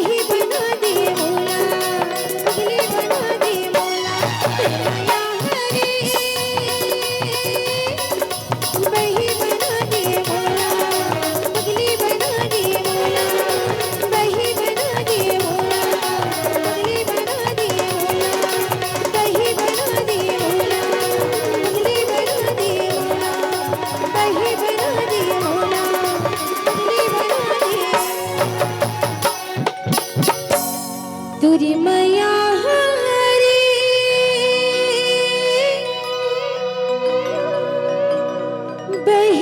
बही बना दे मौला, पगली बना दे मौला, या हरे बही बना दे मौला, पगली बना दे मौला, बही बना दे मौला, पगली बना दे मौला, बही बना दे मौला, पगली बना दे मौला, बही बना दे मौला, पगली बना दे तुरी मया हरी बही